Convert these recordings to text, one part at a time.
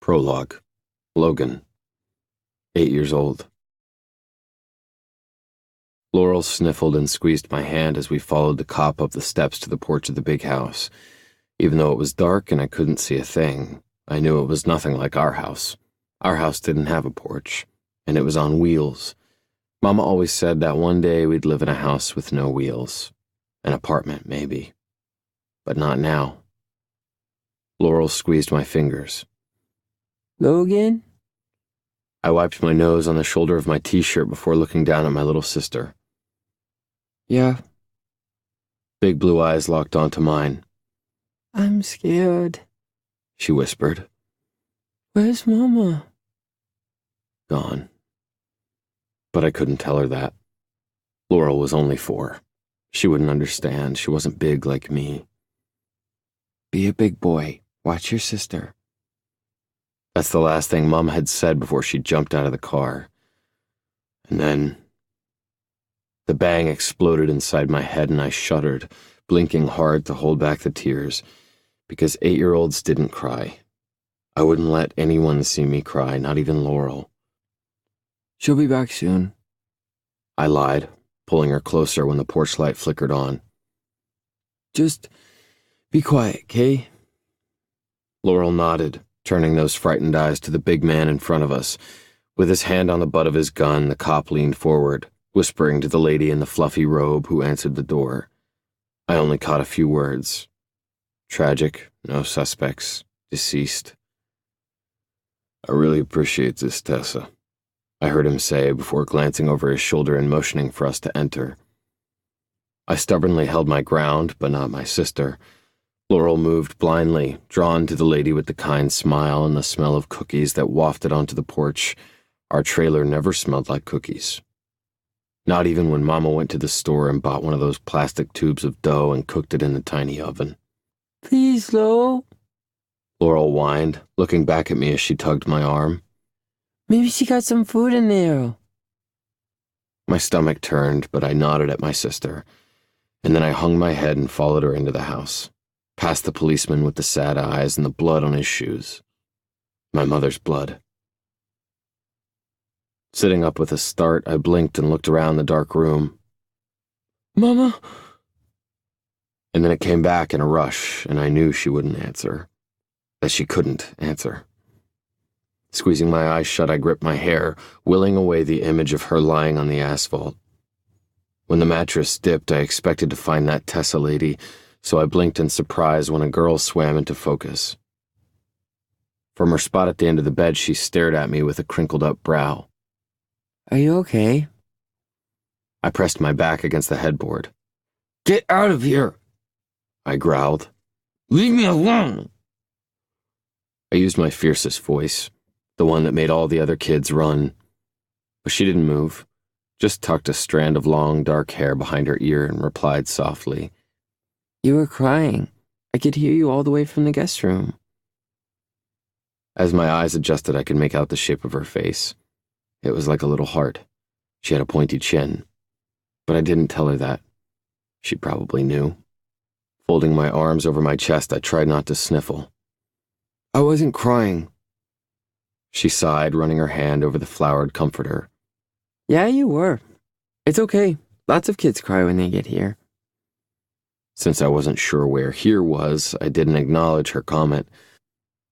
Prologue. Logan. 8 years old. Laurel sniffled and squeezed my hand as we followed the cop up the steps to the porch of the big house. Even though it was dark and I couldn't see a thing, I knew it was nothing like our house. Our house didn't have a porch, and it was on wheels. Mama always said that one day we'd live in a house with no wheels. An apartment, maybe. But not now. Laurel squeezed my fingers. Logan? I wiped my nose on the shoulder of my t-shirt before looking down at my little sister. Yeah. Big blue eyes locked onto mine. I'm scared. She whispered. Where's Mama? Gone. But I couldn't tell her that. Laurel was only 4. She wouldn't understand. She wasn't big like me. Be a big boy. Watch your sister. That's the last thing Mom had said before she jumped out of the car. And then the bang exploded inside my head and I shuddered, blinking hard to hold back the tears, because 8-year-olds didn't cry. I wouldn't let anyone see me cry, not even Laurel. She'll be back soon. I lied, pulling her closer when the porch light flickered on. Just be quiet, okay? Laurel nodded, turning those frightened eyes to the big man in front of us. With his hand on the butt of his gun, the cop leaned forward, whispering to the lady in the fluffy robe who answered the door. I only caught a few words. Tragic, no suspects, deceased. I really appreciate this, Tessa, I heard him say before glancing over his shoulder and motioning for us to enter. I stubbornly held my ground, but not my sister. Laurel moved blindly, drawn to the lady with the kind smile and the smell of cookies that wafted onto the porch. Our trailer never smelled like cookies. Not even when Mama went to the store and bought one of those plastic tubes of dough and cooked it in the tiny oven. Please, Lo. Laurel whined, looking back at me as she tugged my arm. Maybe she got some food in there. My stomach turned, but I nodded at my sister, and then I hung my head and followed her into the house, past the policeman with the sad eyes and the blood on his shoes. My mother's blood. Sitting up with a start, I blinked and looked around the dark room. Mama? And then it came back in a rush, and I knew she wouldn't answer. That she couldn't answer. Squeezing my eyes shut, I gripped my hair, willing away the image of her lying on the asphalt. When the mattress dipped, I expected to find that Tessa lady, so I blinked in surprise when a girl swam into focus. From her spot at the end of the bed, she stared at me with a crinkled-up brow. Are you okay? I pressed my back against the headboard. Get out of here! I growled. Leave me alone! I used my fiercest voice, the one that made all the other kids run. But she didn't move, just tucked a strand of long, dark hair behind her ear and replied softly. You were crying. I could hear you all the way from the guest room. As my eyes adjusted, I could make out the shape of her face. It was like a little heart. She had a pointy chin. But I didn't tell her that. She probably knew. Folding my arms over my chest, I tried not to sniffle. I wasn't crying. She sighed, running her hand over the flowered comforter. Yeah, you were. It's okay. Lots of kids cry when they get here. Since I wasn't sure where here was, I didn't acknowledge her comment.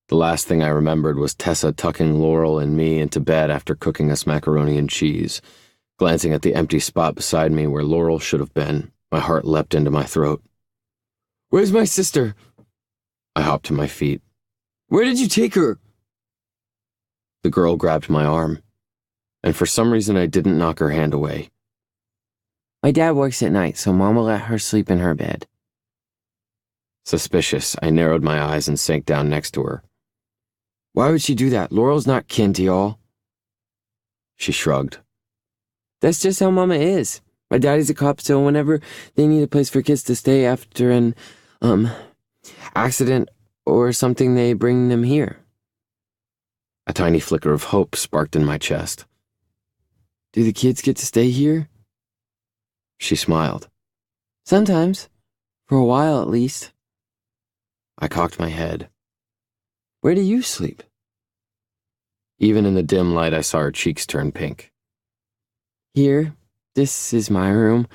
The last thing I remembered was Tessa tucking Laurel and me into bed after cooking us macaroni and cheese. Glancing at the empty spot beside me where Laurel should have been, my heart leapt into my throat. Where's my sister? I hopped to my feet. Where did you take her? The girl grabbed my arm, and for some reason I didn't knock her hand away. My dad works at night, so Mama let her sleep in her bed. Suspicious, I narrowed my eyes and sank down next to her. Why would she do that? Laurel's not kin to y'all. She shrugged. That's just how Mama is. My daddy's a cop, so whenever they need a place for kids to stay after an, accident or something, they bring them here. A tiny flicker of hope sparked in my chest. Do the kids get to stay here? She smiled. Sometimes. For a while, at least. I cocked my head. Where do you sleep? Even in the dim light, I saw her cheeks turn pink. Here, this is my room.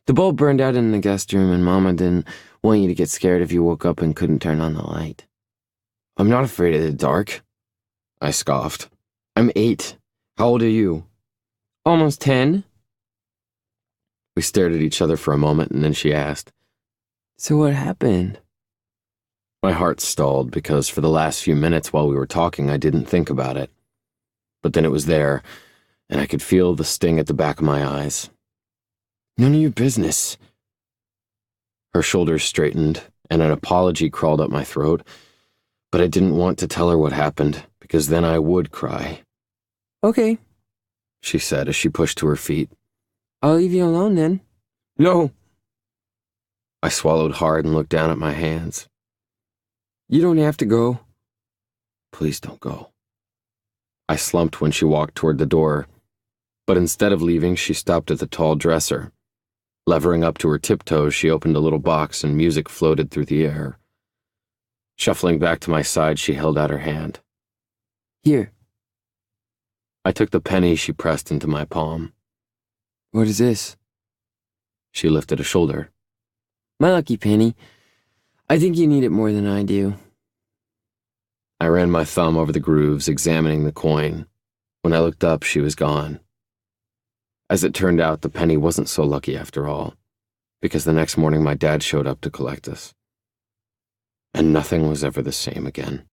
The bulb burned out in the guest room, and Mama didn't want you to get scared if you woke up and couldn't turn on the light. I'm not afraid of the dark, I scoffed. I'm 8. How old are you? Almost 10. We stared at each other for a moment, and then she asked, So what happened? My heart stalled because for the last few minutes while we were talking, I didn't think about it. But then it was there, and I could feel the sting at the back of my eyes. None of your business. Her shoulders straightened, and an apology crawled up my throat, but I didn't want to tell her what happened, because then I would cry. Okay, She said as she pushed to her feet. I'll leave you alone then. No! I swallowed hard and looked down at my hands. You don't have to go. Please don't go. I slumped when she walked toward the door, but instead of leaving, she stopped at the tall dresser. Levering up to her tiptoes, she opened a little box and music floated through the air. Shuffling back to my side, she held out her hand. Here. I took the penny she pressed into my palm. What is this? She lifted a shoulder. My lucky penny. I think you need it more than I do. I ran my thumb over the grooves, examining the coin. When I looked up, she was gone. As it turned out, the penny wasn't so lucky after all, because the next morning my dad showed up to collect us. And nothing was ever the same again.